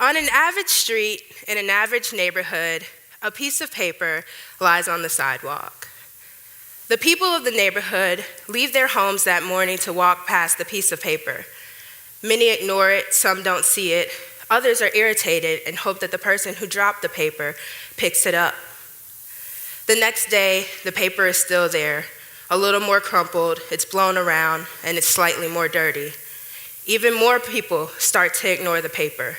On an average street in an average neighborhood, a piece of paper lies on the sidewalk. The people of the neighborhood leave their homes that morning to walk past the piece of paper. Many ignore it, some don't see it, others are irritated and hope that the person who dropped the paper picks it up. The next day, the paper is still there, a little more crumpled, it's blown around, and it's slightly more dirty. Even more people start to ignore the paper,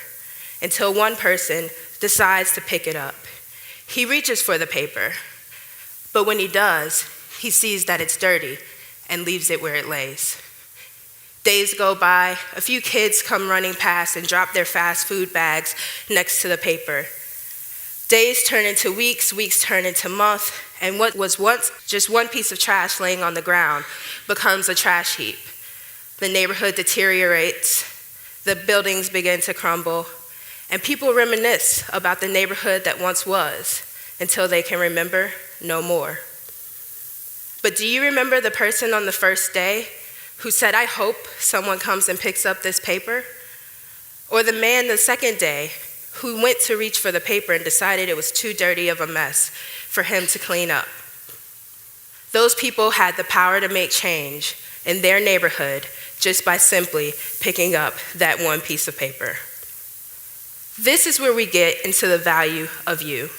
until one person decides to pick it up. He reaches for the paper, but when he does, he sees that it's dirty and leaves it where it lays. Days go by, a few kids come running past and drop their fast food bags next to the paper. Days turn into weeks, weeks turn into months, and what was once just one piece of trash laying on the ground becomes a trash heap. The neighborhood deteriorates, the buildings begin to crumble, and people reminisce about the neighborhood that once was until they can remember no more. But do you remember the person on the first day who said, "I hope someone comes and picks up this paper"? Or the man the second day who went to reach for the paper and decided it was too dirty of a mess for him to clean up? Those people had the power to make change in their neighborhood just by simply picking up that one piece of paper. This is where we get into the value of you.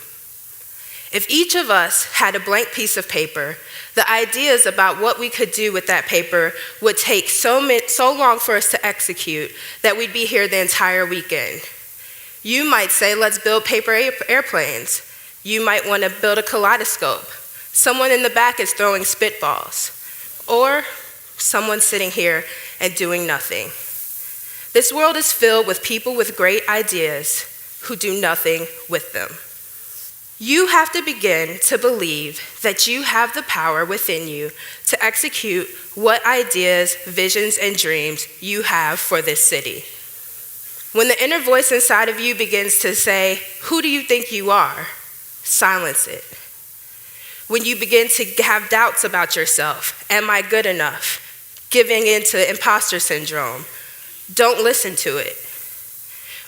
If each of us had a blank piece of paper, the ideas about what we could do with that paper would take so long for us to execute that we'd be here the entire weekend. You might say, let's build paper airplanes. You might want to build a kaleidoscope. Someone in the back is throwing spitballs. Or someone sitting here and doing nothing. This world is filled with people with great ideas who do nothing with them. You have to begin to believe that you have the power within you to execute what ideas, visions, and dreams you have for this city. When the inner voice inside of you begins to say, "Who do you think you are?" silence it. When you begin to have doubts about yourself, "Am I good enough?" giving into imposter syndrome, don't listen to it.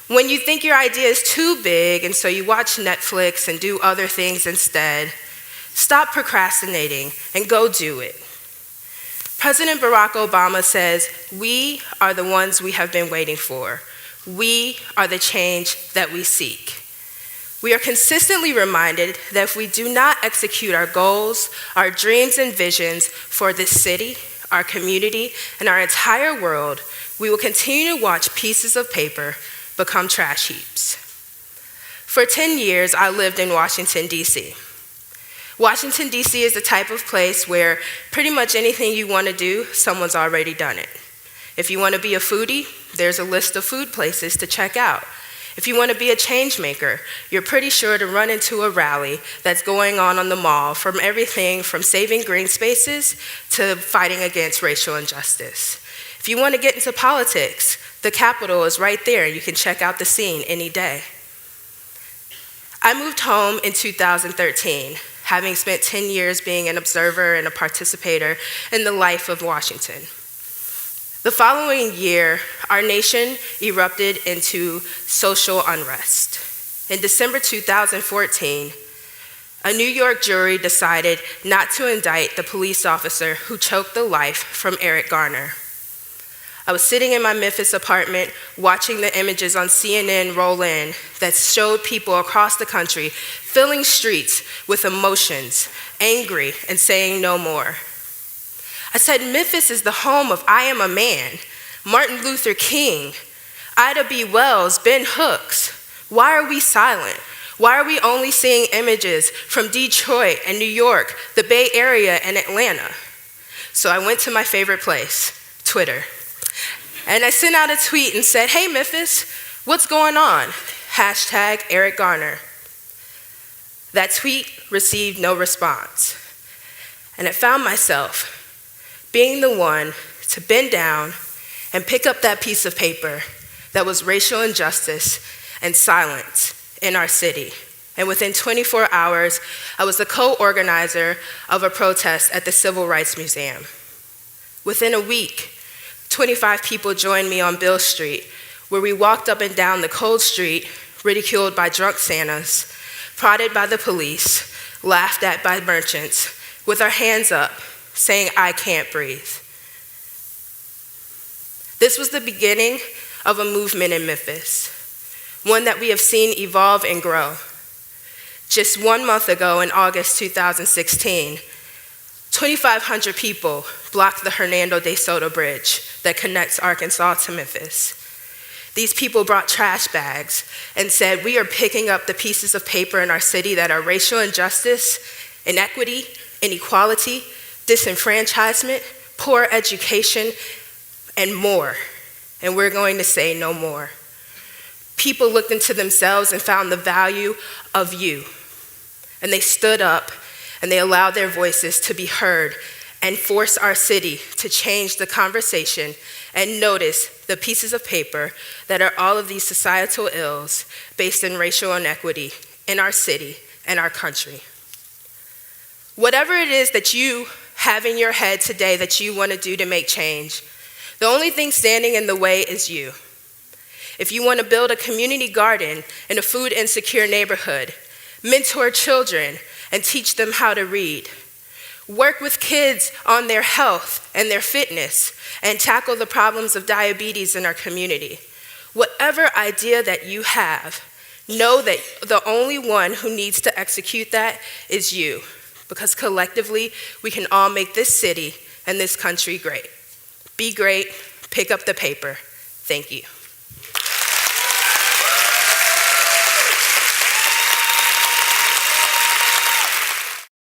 When you think your idea is too big and so you watch Netflix and do other things instead, stop procrastinating and go do it. President Barack Obama says, "We are the ones we have been waiting for. We are the change that we seek." We are consistently reminded that if we do not execute our goals, our dreams and visions for this city, our community, and our entire world, we will continue to watch pieces of paper become trash heaps. For 10 years, I lived in Washington, D.C. Washington, D.C. is the type of place where pretty much anything you want to do, someone's already done it. If you want to be a foodie, there's a list of food places to check out. If you want to be a change maker, you're pretty sure to run into a rally that's going on the mall, from everything from saving green spaces to fighting against racial injustice. If you want to get into politics, the Capitol is right there. You can check out the scene any day. I moved home in 2013, having spent 10 years being an observer and a participator in the life of Washington. The following year, our nation erupted into social unrest. In December 2014, a New York jury decided not to indict the police officer who choked the life from Eric Garner. I was sitting in my Memphis apartment watching the images on CNN roll in that showed people across the country filling streets with emotions, angry, and saying no more. I said, Memphis is the home of I Am a Man, Martin Luther King, Ida B. Wells, Ben Hooks. Why are we silent? Why are we only seeing images from Detroit and New York, the Bay Area and Atlanta? So I went to my favorite place, Twitter. And I sent out a tweet and said, "Hey Memphis, what's going on? Hashtag Eric Garner." That tweet received no response. And I found myself being the one to bend down and pick up that piece of paper that was racial injustice and silence in our city. And within 24 hours, I was the co-organizer of a protest at the Civil Rights Museum. Within a week, 25 people joined me on Bill Street, where we walked up and down the cold street, ridiculed by drunk Santas, prodded by the police, laughed at by merchants, with our hands up, saying, "I can't breathe." This was the beginning of a movement in Memphis, one that we have seen evolve and grow. Just 1 month ago, in August 2016, 2,500 people blocked the Hernando de Soto Bridge that connects Arkansas to Memphis. These people brought trash bags and said, "We are picking up the pieces of paper in our city that are racial injustice, inequity, inequality, disenfranchisement, poor education, and more. And we're going to say no more." People looked into themselves and found the value of you. And they stood up and they allowed their voices to be heard and force our city to change the conversation and notice the pieces of paper that are all of these societal ills based in racial inequity in our city and our country. Whatever it is that you have in your head today that you want to do to make change, the only thing standing in the way is you. If you want to build a community garden in a food insecure neighborhood, mentor children and teach them how to read, work with kids on their health and their fitness, and tackle the problems of diabetes in our community, whatever idea that you have, know that the only one who needs to execute that is you, because collectively we can all make this city and this country great. Be great, pick up the paper. Thank you.